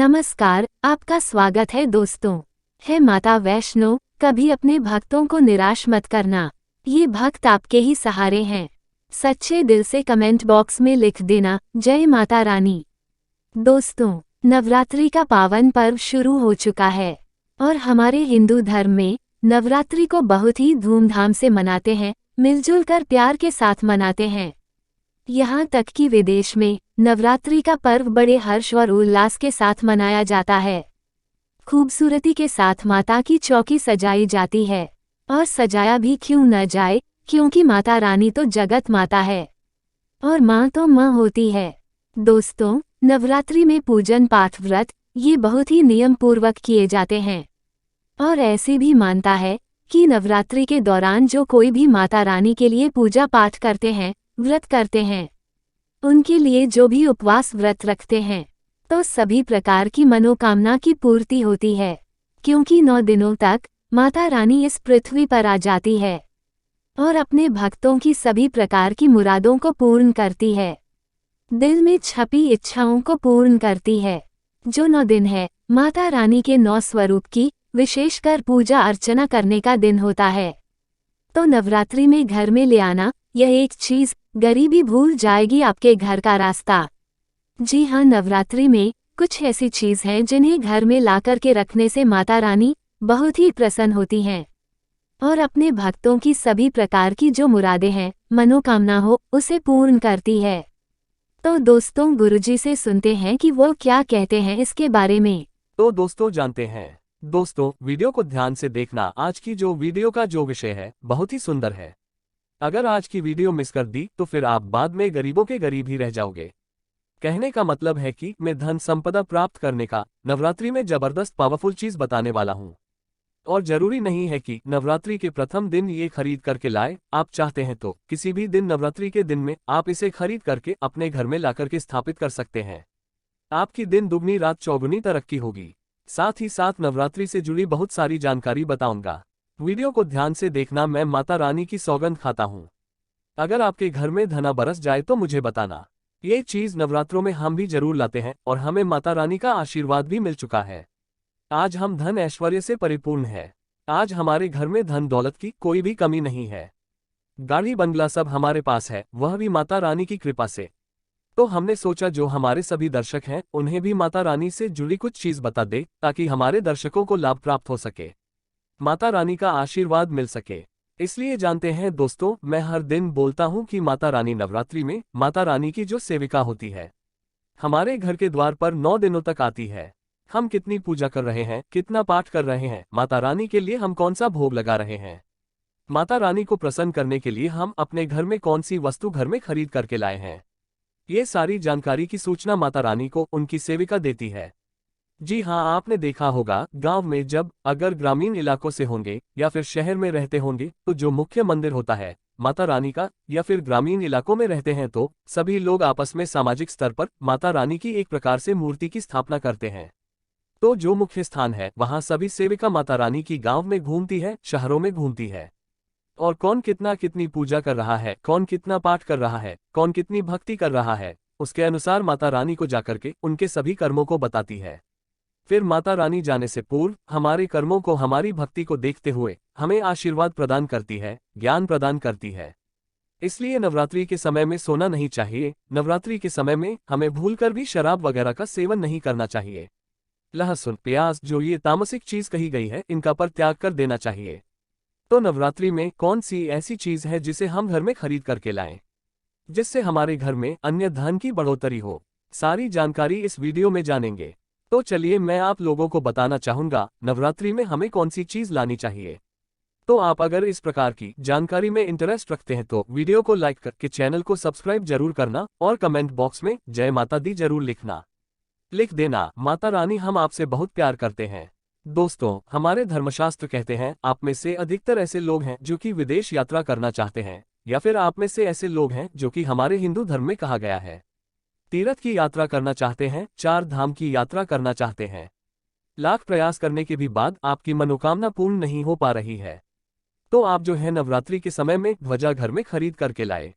नमस्कार, आपका स्वागत है दोस्तों। है माता वैष्णो, कभी अपने भक्तों को निराश मत करना। ये भक्त आपके ही सहारे हैं। सच्चे दिल से कमेंट बॉक्स में लिख देना, जय माता रानी। दोस्तों, नवरात्रि का पावन पर्व शुरू हो चुका है और हमारे हिंदू धर्म में नवरात्रि को बहुत ही धूमधाम से मनाते हैं, मिलजुल कर प्यार के साथ मनाते हैं। यहाँ तक कि विदेश में नवरात्रि का पर्व बड़े हर्ष और उल्लास के साथ मनाया जाता है। खूबसूरती के साथ माता की चौकी सजाई जाती है, और सजाया भी क्यों न जाए, क्योंकि माता रानी तो जगत माता है और माँ तो माँ होती है। दोस्तों, नवरात्रि में पूजन पाठ व्रत ये बहुत ही नियम पूर्वक किए जाते हैं और ऐसे भी मानता है कि नवरात्रि के दौरान जो कोई भी माता रानी के लिए पूजा पाठ करते हैं, व्रत करते हैं, उनके लिए जो भी उपवास व्रत रखते हैं, तो सभी प्रकार की मनोकामना की पूर्ति होती है, क्योंकि 9 दिनों तक माता रानी इस पृथ्वी पर आ जाती है और अपने भक्तों की सभी प्रकार की मुरादों को पूर्ण करती है, दिल में छपी इच्छाओं को पूर्ण करती है। जो 9 दिन है, माता रानी के 9 स्वरूप की विशेषकर पूजा अर्चना करने का दिन होता है। तो नवरात्रि में घर में ले आना यह एक चीज, गरीबी भूल जाएगी आपके घर का रास्ता। जी हाँ, नवरात्रि में कुछ ऐसी चीज हैं जिन्हें घर में लाकर के रखने से माता रानी बहुत ही प्रसन्न होती हैं और अपने भक्तों की सभी प्रकार की जो मुरादें हैं, मनोकामना हो, उसे पूर्ण करती है। तो दोस्तों, गुरुजी से सुनते हैं कि वो क्या कहते हैं इसके बारे में। तो दोस्तों, जानते हैं। दोस्तों, वीडियो को ध्यान से देखना। आज की जो वीडियो का जो विषय है बहुत ही सुंदर है। अगर आज की वीडियो मिस कर दी तो फिर आप बाद में गरीबों के गरीब ही रह जाओगे। कहने का मतलब है कि मैं धन संपदा प्राप्त करने का नवरात्रि में जबरदस्त पावरफुल चीज बताने वाला हूँ। और जरूरी नहीं है कि नवरात्रि के प्रथम दिन ये खरीद करके लाए। आप चाहते हैं तो किसी भी दिन नवरात्रि के दिन में आप इसे खरीद करके अपने घर में ला करके स्थापित कर सकते हैं। आपकी दिन दुगनी रात चौगुनी तरक्की होगी। साथ ही साथ नवरात्रि से जुड़ी बहुत सारी जानकारी बताऊंगा। वीडियो को ध्यान से देखना। मैं माता रानी की सौगंध खाता हूँ, अगर आपके घर में धना बरस जाए तो मुझे बताना। ये चीज नवरात्रों में हम भी जरूर लाते हैं और हमें माता रानी का आशीर्वाद भी मिल चुका है। आज हम धन ऐश्वर्य से परिपूर्ण है। आज हमारे घर में धन दौलत की कोई भी कमी नहीं है। गाड़ी बंगला सब हमारे पास है, वह भी माता रानी की कृपा से। तो हमने सोचा जो हमारे सभी दर्शक हैं उन्हें भी माता रानी से जुड़ी कुछ चीज बता दे, ताकि हमारे दर्शकों को लाभ प्राप्त हो सके, माता रानी का आशीर्वाद मिल सके। इसलिए जानते हैं दोस्तों, मैं हर दिन बोलता हूं कि माता रानी नवरात्रि में माता रानी की जो सेविका होती है हमारे घर के द्वार पर 9 दिनों तक आती है। हम कितनी पूजा कर रहे हैं, कितना पाठ कर रहे हैं, माता रानी के लिए हम कौन सा भोग लगा रहे हैं, माता रानी को प्रसन्न करने के लिए हम अपने घर में कौन सी वस्तु घर में खरीद करके लाए हैं, ये सारी जानकारी की सूचना माता रानी को उनकी सेविका देती है। जी हाँ, आपने देखा होगा गांव में जब अगर ग्रामीण इलाकों से होंगे या फिर शहर में रहते होंगे तो जो मुख्य मंदिर होता है माता रानी का, या फिर ग्रामीण इलाकों में रहते हैं तो सभी लोग आपस में सामाजिक स्तर पर माता रानी की एक प्रकार से मूर्ति की स्थापना करते हैं। तो जो मुख्य स्थान है वहां सभी सेविका माता रानी की गांव में घूमती है, शहरों में घूमती है, और कौन कितना कितनी पूजा कर रहा है, कौन कितना पाठ कर रहा है, कौन कितनी भक्ति कर रहा है, उसके अनुसार माता रानी को जाकर के उनके सभी कर्मों को बताती है। फिर माता रानी जाने से पूर्व हमारे कर्मों को, हमारी भक्ति को देखते हुए हमें आशीर्वाद प्रदान करती है, ज्ञान प्रदान करती है। इसलिए नवरात्रि के समय में सोना नहीं चाहिए। नवरात्रि के समय में हमें भूलकर भी शराब वगैरह का सेवन नहीं करना चाहिए। लहसुन, प्याज, जो ये तामसिक चीज कही गई है, इनका पर त्याग कर देना चाहिए। तो नवरात्रि में कौन सी ऐसी चीज है जिसे हम घर में खरीद करके लाएं, जिससे हमारे घर में अन्य धन की बढ़ोतरी हो, सारी जानकारी इस वीडियो में जानेंगे। तो चलिए मैं आप लोगों को बताना चाहूंगा नवरात्रि में हमें कौन सी चीज लानी चाहिए। तो आप अगर इस प्रकार की जानकारी में इंटरेस्ट रखते हैं तो वीडियो को लाइक करके चैनल को सब्सक्राइब जरूर करना और कमेंट बॉक्स में जय माता दी जरूर लिख देना। माता रानी हम आपसे बहुत प्यार करते हैं। दोस्तों, हमारे धर्मशास्त्र कहते हैं आप में से अधिकतर ऐसे लोग हैं जो कि विदेश यात्रा करना चाहते हैं, या फिर आप में से ऐसे लोग हैं जो कि हमारे हिंदू धर्म में कहा गया है तीर्थ की यात्रा करना चाहते हैं, 4 धाम की यात्रा करना चाहते हैं। लाख प्रयास करने के भी बाद आपकी मनोकामना पूर्ण नहीं हो पा रही है, तो आप जो है नवरात्रि के समय में ध्वजा घर में खरीद करके लाए,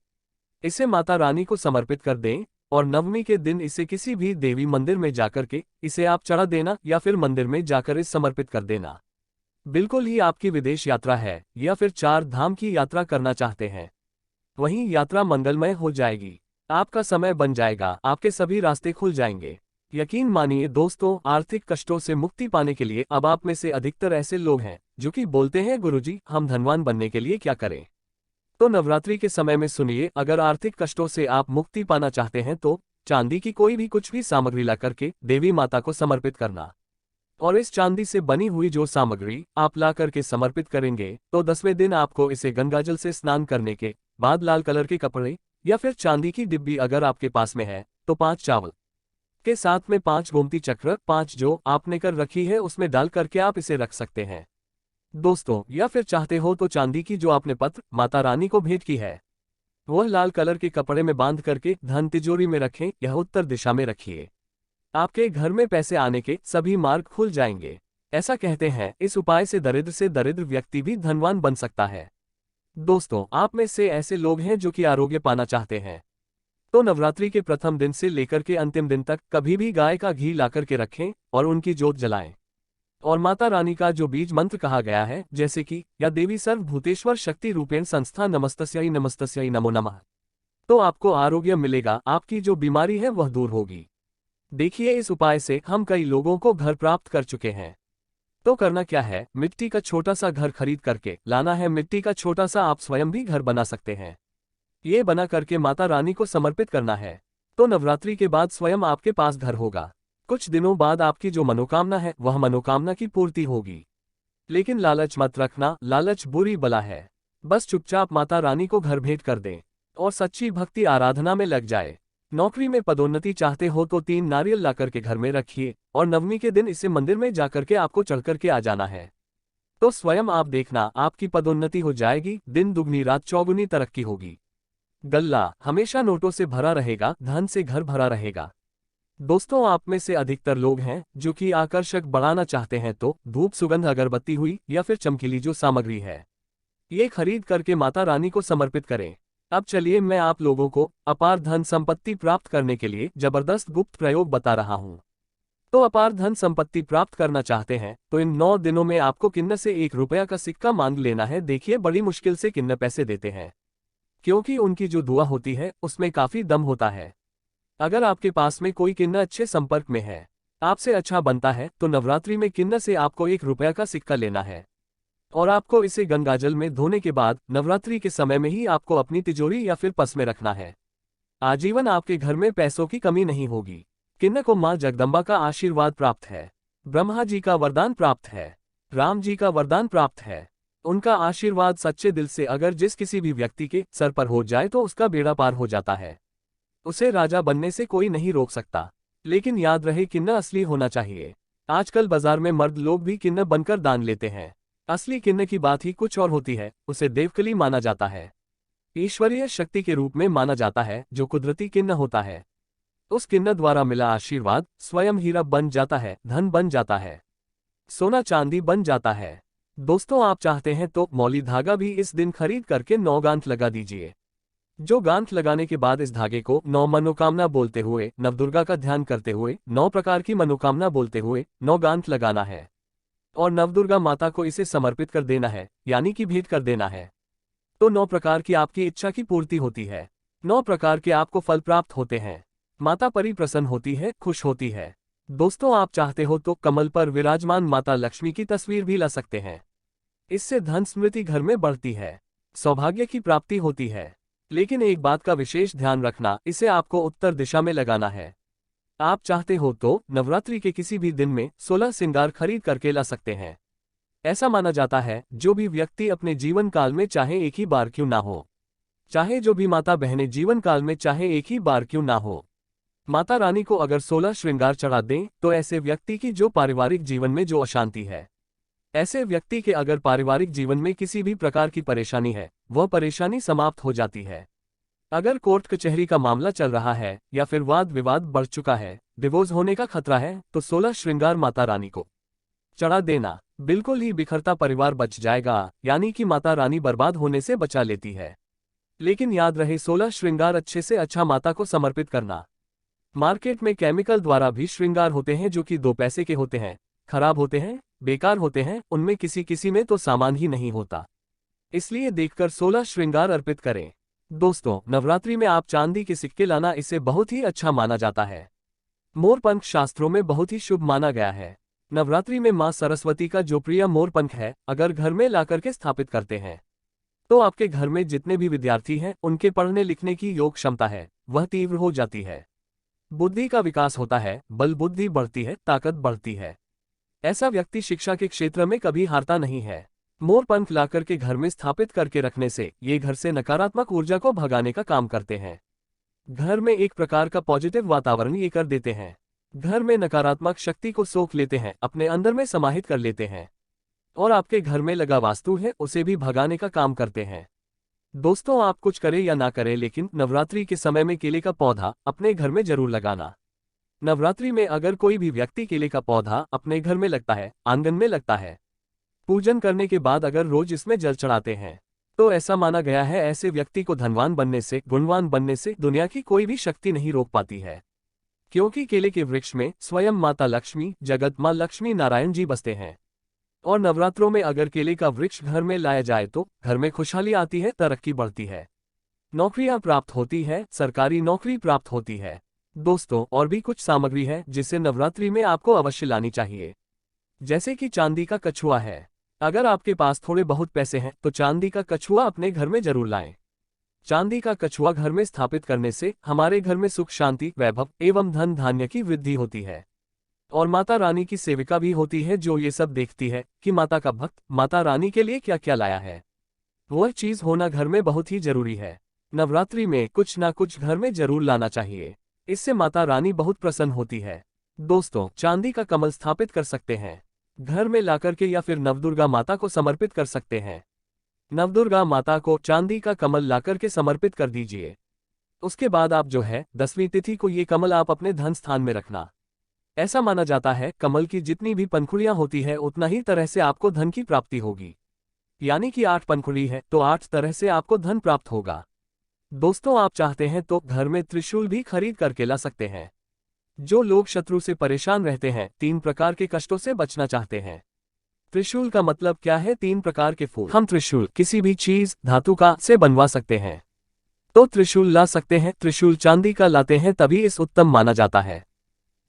इसे माता रानी को समर्पित कर दें और नवमी के दिन इसे किसी भी देवी मंदिर में जाकर के इसे आप चढ़ा देना या फिर मंदिर में जाकर इसे समर्पित कर देना। बिल्कुल ही आपकी विदेश यात्रा है या फिर 4 धाम की यात्रा करना चाहते हैं, वहीं यात्रा मंगलमय हो जाएगी। आपका समय बन जाएगा, आपके सभी रास्ते खुल जाएंगे। यकीन मानिए दोस्तों, आर्थिक कष्टों से मुक्ति पाने के लिए अब आप में से अधिकतर ऐसे लोग हैं जो कि बोलते हैं गुरुजी हम धनवान बनने के लिए क्या करें। तो नवरात्रि के समय में सुनिए, अगर आर्थिक कष्टों से आप मुक्ति पाना चाहते हैं तो चांदी की कोई भी कुछ भी सामग्री ला करके देवी माता को समर्पित करना, और इस चांदी से बनी हुई जो सामग्री आप ला करके समर्पित करेंगे तो 10वें दिन आपको इसे गंगाजल से स्नान करने के बाद लाल कलर के कपड़े या फिर चांदी की डिब्बी अगर आपके पास में है तो 5 चावल के साथ में 5 गोमती चक्र 5 जो आपने कर रखी है उसमें डाल करके आप इसे रख सकते हैं दोस्तों। या फिर चाहते हो तो चांदी की जो आपने पत्र माता रानी को भेंट की है वह लाल कलर के कपड़े में बांध करके धन तिजोरी में रखें, यह उत्तर दिशा में रखिए। आपके घर में पैसे आने के सभी मार्ग खुल जाएंगे। ऐसा कहते हैं इस उपाय से दरिद्र व्यक्ति भी धनवान बन सकता है। दोस्तों, आप में से ऐसे लोग हैं जो कि आरोग्य पाना चाहते हैं तो नवरात्रि के प्रथम दिन से लेकर के अंतिम दिन तक कभी भी गाय का घी लाकर के रखें और उनकी जोत जलाएं, और माता रानी का जो बीज मंत्र कहा गया है जैसे कि या देवी सर्वभूतेश्वर शक्ति रूपेण संस्था नमस्तस्यै नमो नमः, तो आपको आरोग्य मिलेगा, आपकी जो बीमारी है वह दूर होगी। देखिए, इस उपाय से हम कई लोगों को घर प्राप्त कर चुके हैं। तो करना क्या है, मिट्टी का छोटा सा घर खरीद करके लाना है। मिट्टी का छोटा सा आप स्वयं भी घर बना सकते हैं। ये बना करके माता रानी को समर्पित करना है, तो नवरात्रि के बाद स्वयं आपके पास घर होगा। कुछ दिनों बाद आपकी जो मनोकामना है वह मनोकामना की पूर्ति होगी। लेकिन लालच मत रखना, लालच बुरी बला है। बस चुपचाप माता रानी को घर भेंट कर दें और सच्ची भक्ति आराधना में लग जाए। नौकरी में पदोन्नति चाहते हो तो 3 नारियल ला करके घर में रखिए और नवमी के दिन इसे मंदिर में जाकर के आपको चढ़ करके आ जाना है, तो स्वयं आप देखना आपकी पदोन्नति हो जाएगी, दिन दुगनी रात चौगुनी तरक्की होगी। गल्ला हमेशा नोटों से भरा रहेगा, धन से घर भरा रहेगा। दोस्तों, आप में से अधिकतर लोग हैं जो कि आकर्षक बढ़ाना चाहते हैं तो धूप सुगंध अगरबत्ती हुई या फिर चमकीली जो सामग्री है ये खरीद करके माता रानी को समर्पित करें। अब चलिए मैं आप लोगों को अपार धन संपत्ति प्राप्त करने के लिए जबरदस्त गुप्त प्रयोग बता रहा हूं। तो अपार धन संपत्ति प्राप्त करना चाहते हैं तो इन 9 दिनों में आपको किन्न से 1 रुपया का सिक्का मांग लेना है। देखिए, बड़ी मुश्किल से किन्न पैसे देते हैं क्योंकि उनकी जो दुआ होती है उसमें काफी दम होता है। अगर आपके पास में कोई किन्न अच्छे संपर्क में है, आपसे अच्छा बनता है, तो नवरात्रि में किन्न से आपको 1 रुपया का सिक्का लेना है और आपको इसे गंगाजल में धोने के बाद नवरात्रि के समय में ही आपको अपनी तिजोरी या फिर पर्स में रखना है। आजीवन आपके घर में पैसों की कमी नहीं होगी। किन्न को मां जगदम्बा का आशीर्वाद प्राप्त है, ब्रह्मा जी का वरदान प्राप्त है, राम जी का वरदान प्राप्त है। उनका आशीर्वाद सच्चे दिल से अगर जिस किसी भी व्यक्ति के सर पर हो जाए तो उसका बेड़ा पार हो जाता है। उसे राजा बनने से कोई नहीं रोक सकता। लेकिन याद रहे, किन्न असली होना चाहिए। आजकल बाजार में मर्द लोग भी किन्न बनकर दान लेते हैं। असली किन्न की बात ही कुछ और होती है। उसे देवकली माना जाता है, ईश्वरीय शक्ति के रूप में माना जाता है, जो कुदरती किन्न होता है। उस किन्न द्वारा मिला आशीर्वाद स्वयं हीरा बन जाता है, धन बन जाता है, सोना चांदी बन जाता है। दोस्तों, आप चाहते हैं तो मौली धागा भी इस दिन खरीद करके 9 गांठ लगा दीजिए। जो गांठ लगाने के बाद इस धागे को 9 मनोकामना बोलते हुए, नवदुर्गा का ध्यान करते हुए, 9 प्रकार की मनोकामना बोलते हुए 9 गांठ लगाना है और नवदुर्गा माता को इसे समर्पित कर देना है, यानी कि भेंट कर देना है। तो 9 प्रकार की आपकी इच्छा की पूर्ति होती है, 9 प्रकार के आपको फल प्राप्त होते हैं, माता परी प्रसन्न होती है, खुश होती है। दोस्तों, आप चाहते हो तो कमल पर विराजमान माता लक्ष्मी की तस्वीर भी ला सकते हैं। इससे धन स्मृति घर में बढ़ती है, सौभाग्य की प्राप्ति होती है। लेकिन एक बात का विशेष ध्यान रखना, इसे आपको उत्तर दिशा में लगाना है। आप चाहते हो तो नवरात्रि के किसी भी दिन में 16 श्रृंगार खरीद करके ला सकते हैं। ऐसा माना जाता है जो भी व्यक्ति अपने जीवन काल में चाहे एक ही बार क्यों ना हो, चाहे जो भी माता बहनें जीवन काल में चाहे एक ही बार क्यों ना हो, माता रानी को अगर 16 श्रृंगार चढ़ा दें तो ऐसे व्यक्ति की जो पारिवारिक जीवन में जो अशांति है, ऐसे व्यक्ति के अगर पारिवारिक जीवन में किसी भी प्रकार की परेशानी है, वह परेशानी समाप्त हो जाती है। अगर कोर्ट कचहरी का मामला चल रहा है या फिर वाद विवाद बढ़ चुका है, डिवोर्स होने का खतरा है, तो 16 श्रृंगार माता रानी को चढ़ा देना, बिल्कुल ही बिखरता परिवार बच जाएगा, यानी कि माता रानी बर्बाद होने से बचा लेती है। लेकिन याद रहे, 16 श्रृंगार अच्छे से अच्छा माता को समर्पित करना। मार्केट में केमिकल द्वारा भी श्रृंगार होते हैं जो कि 2 पैसे के होते हैं, खराब होते हैं, बेकार होते हैं, उनमें किसी किसी में तो सामान ही नहीं होता। इसलिए देखकर 16 श्रृंगार अर्पित करें। दोस्तों, नवरात्रि में आप चांदी के सिक्के लाना इसे बहुत ही अच्छा माना जाता है। मोरपंख शास्त्रों में बहुत ही शुभ माना गया है। नवरात्रि में मां सरस्वती का जो प्रिय मोरपंख है, अगर घर में लाकर के स्थापित करते हैं तो आपके घर में जितने भी विद्यार्थी हैं उनके पढ़ने लिखने की योग क्षमता है वह तीव्र हो जाती है। बुद्धि का विकास होता है, बल बुद्धि बढ़ती है, ताकत बढ़ती है। ऐसा व्यक्ति शिक्षा के क्षेत्र में कभी हारता नहीं है। मोरपंख लाकर के घर में स्थापित करके रखने से ये घर से नकारात्मक ऊर्जा को भगाने का काम करते हैं। घर में एक प्रकार का पॉजिटिव वातावरण ये कर देते हैं। घर में नकारात्मक शक्ति को सोख लेते हैं, अपने अंदर में समाहित कर लेते हैं और आपके घर में लगा वास्तु है उसे भी भगाने का काम करते हैं। दोस्तों, आप कुछ करें या ना करें, लेकिन नवरात्रि के समय में केले का पौधा अपने घर में जरूर लगाना। नवरात्रि में अगर कोई भी व्यक्ति केले का पौधा अपने घर में लगता है, आंगन में लगता है, पूजन करने के बाद अगर रोज इसमें जल चढ़ाते हैं तो ऐसा माना गया है ऐसे व्यक्ति को धनवान बनने से, गुणवान बनने से दुनिया की कोई भी शक्ति नहीं रोक पाती है। क्योंकि केले के वृक्ष में स्वयं माता लक्ष्मी, जगत मां लक्ष्मी नारायण जी बसते हैं। और नवरात्रों में अगर केले का वृक्ष घर में लाया जाए तो घर में खुशहाली आती है, तरक्की बढ़ती है, नौकरियां प्राप्त होती है, सरकारी नौकरी प्राप्त होती है। दोस्तों, और भी कुछ सामग्री है जिसे नवरात्रि में आपको अवश्य लानी चाहिए, जैसे कि चांदी का कछुआ है। अगर आपके पास थोड़े बहुत पैसे हैं तो चांदी का कछुआ अपने घर में जरूर लाएं। चांदी का कछुआ घर में स्थापित करने से हमारे घर में सुख, शांति, वैभव एवं धन धान्य की वृद्धि होती है। और माता रानी की सेविका भी होती है जो ये सब देखती है कि माता का भक्त माता रानी के लिए क्या क्या लाया है। वह चीज होना घर में बहुत ही जरूरी है। नवरात्रि में कुछ ना कुछ घर में जरूर लाना चाहिए, इससे माता रानी बहुत प्रसन्न होती है। दोस्तों, चांदी का कमल स्थापित कर सकते हैं घर में लाकर के, या फिर नवदुर्गा माता को समर्पित कर सकते हैं। नवदुर्गा माता को चांदी का कमल लाकर के समर्पित कर दीजिए। उसके बाद आप जो है 10वीं तिथि को ये कमल आप अपने धन स्थान में रखना। ऐसा माना जाता है कमल की जितनी भी पंखुड़ियां होती है उतना ही तरह से आपको धन की प्राप्ति होगी। यानी कि 8 पंखुड़ी है तो 8 तरह से आपको धन प्राप्त होगा। दोस्तों, आप चाहते हैं तो घर में त्रिशूल भी खरीद करके ला सकते हैं। जो लोग शत्रु से परेशान रहते हैं, 3 प्रकार के कष्टों से बचना चाहते हैं। त्रिशूल का मतलब क्या है? 3 प्रकार के फूल। हम त्रिशूल किसी भी चीज धातु का से बनवा सकते हैं तो त्रिशूल ला सकते हैं। त्रिशूल चांदी का लाते हैं तभी इस उत्तम माना जाता है।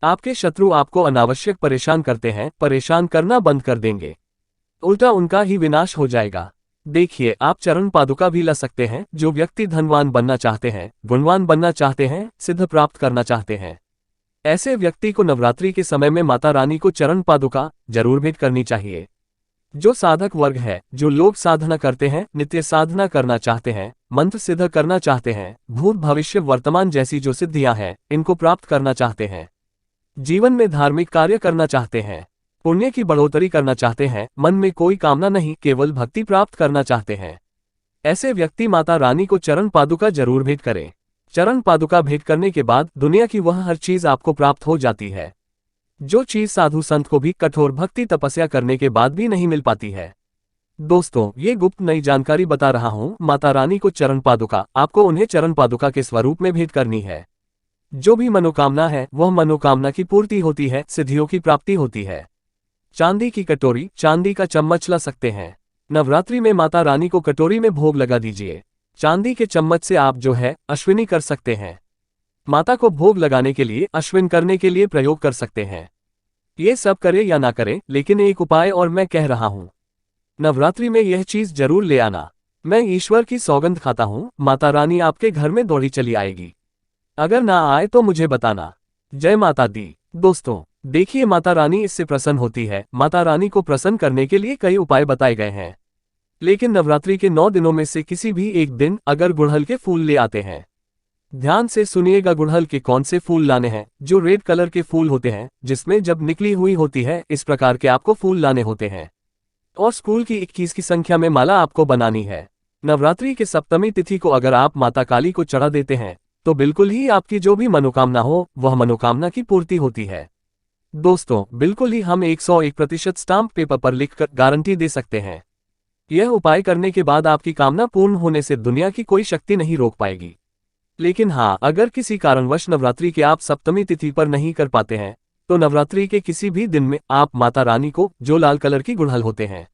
आपके शत्रु आपको अनावश्यक परेशान करते हैं, परेशान करना बंद कर देंगे, उल्टा उनका ही विनाश हो जाएगा। देखिए, आप चरण पादुका भी ला सकते हैं। जो व्यक्ति धनवान बनना चाहते हैं, गुणवान बनना चाहते हैं, सिद्ध प्राप्त करना चाहते हैं, ऐसे व्यक्ति को नवरात्रि के समय में माता रानी को चरण पादुका जरूर भेंट करनी चाहिए। जो साधक वर्ग है, जो लोग साधना करते हैं, नित्य साधना करना चाहते हैं, मंत्र सिद्ध करना चाहते हैं, भूत भविष्य वर्तमान जैसी जो सिद्धियां हैं इनको प्राप्त करना चाहते हैं, जीवन में धार्मिक कार्य करना चाहते हैं, पुण्य की बढ़ोतरी करना चाहते हैं, मन में कोई कामना नहीं केवल भक्ति प्राप्त करना चाहते हैं, ऐसे व्यक्ति माता रानी को चरण पादुका जरूर भेंट करें। चरण पादुका भेंट करने के बाद दुनिया की वह हर चीज आपको प्राप्त हो जाती है, जो चीज साधु संत को भी कठोर भक्ति तपस्या करने के बाद भी नहीं मिल पाती है। दोस्तों, ये गुप्त नई जानकारी बता रहा हूँ। माता रानी को चरण पादुका आपको उन्हें चरण पादुका के स्वरूप में भेंट करनी है। जो भी मनोकामना है वह मनोकामना की पूर्ति होती है, सिद्धियों की प्राप्ति होती है। चांदी की कटोरी, चांदी का चम्मच ला सकते हैं। नवरात्रि में माता रानी को कटोरी में भोग लगा दीजिए। चांदी के चम्मच से आप जो है अश्विनी कर सकते हैं। माता को भोग लगाने के लिए, अश्विन करने के लिए प्रयोग कर सकते हैं। ये सब करें या ना करें, लेकिन एक उपाय और मैं कह रहा हूं, नवरात्रि में यह चीज जरूर ले आना। मैं ईश्वर की सौगंध खाता हूं, माता रानी आपके घर में दौड़ी चली आएगी। अगर ना आए तो मुझे बताना। जय माता दी। दोस्तों, देखिए, माता रानी इससे प्रसन्न होती है। माता रानी को प्रसन्न करने के लिए कई उपाय बताए गए हैं, लेकिन नवरात्रि के 9 दिनों में से किसी भी एक दिन अगर गुड़हल के फूल ले आते हैं, ध्यान से सुनिएगा, गुड़हल के कौन से फूल लाने हैं? जो रेड कलर के फूल होते हैं, जिसमें जब निकली हुई होती है, इस प्रकार के आपको फूल लाने होते हैं। और स्कूल की 21 की संख्या में माला आपको बनानी है। नवरात्रि के सप्तमी तिथि को अगर आप माता काली को चढ़ा देते हैं तो बिल्कुल ही आपकी जो भी मनोकामना हो वह मनोकामना की पूर्ति होती है। दोस्तों, बिल्कुल ही हम 101% स्टाम्प पेपर पर लिखकर गारंटी दे सकते हैं। यह उपाय करने के बाद आपकी कामना पूर्ण होने से दुनिया की कोई शक्ति नहीं रोक पाएगी। लेकिन हाँ, अगर किसी कारणवश नवरात्रि के आप सप्तमी तिथि पर नहीं कर पाते हैं, तो नवरात्रि के किसी भी दिन में आप माता रानी को, जो लाल कलर की गुड़हल होते हैं,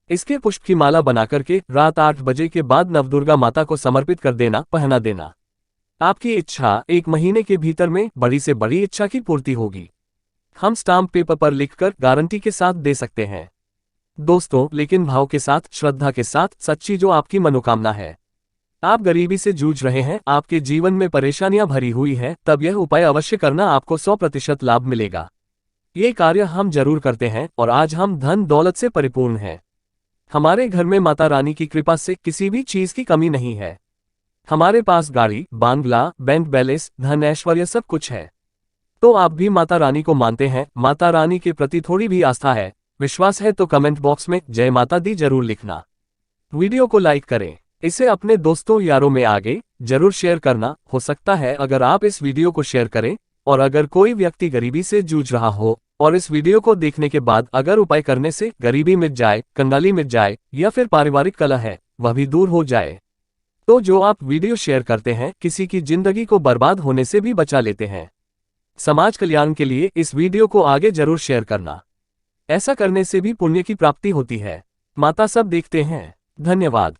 इसके पुष्प की माला बना करके रात 8 बजे के बाद नवदुर्गा माता को समर्पित कर देना, पहना देना। आपकी इच्छा 1 महीने के भीतर में बड़ी से बड़ी इच्छा की पूर्ति होगी। हम स्टाम्प पेपर पर लिखकर गारंटी के साथ दे सकते हैं दोस्तों, लेकिन भाव के साथ, श्रद्धा के साथ, सच्ची जो आपकी मनोकामना है। आप गरीबी से जूझ रहे हैं, आपके जीवन में परेशानियां भरी हुई है, तब यह उपाय अवश्य करना, आपको 100% लाभ मिलेगा। ये कार्य हम जरूर करते हैं और आज हम धन दौलत से परिपूर्ण हैं। हमारे घर में माता रानी की कृपा से किसी भी चीज की कमी नहीं है। हमारे पास गाड़ी, बांग्ला, बैंक बैलेंस, धन ऐश्वर्य सब कुछ है। तो आप भी माता रानी को मानते हैं, माता रानी के प्रति थोड़ी भी आस्था है, विश्वास है, तो कमेंट बॉक्स में जय माता दी जरूर लिखना। वीडियो को लाइक करें, इसे अपने दोस्तों यारों में आगे जरूर शेयर करना। हो सकता है अगर आप इस वीडियो को शेयर करें और अगर कोई व्यक्ति गरीबी से जूझ रहा हो और इस वीडियो को देखने के बाद अगर उपाय करने से गरीबी मिट जाए, कंगाली मिट जाए या फिर पारिवारिक कलह है वह भी दूर हो जाए, तो जो आप वीडियो शेयर करते हैं किसी की जिंदगी को बर्बाद होने से भी बचा लेते हैं। समाज कल्याण के लिए इस वीडियो को आगे जरूर शेयर करना। ऐसा करने से भी पुण्य की प्राप्ति होती है। माता सब देखते हैं। धन्यवाद।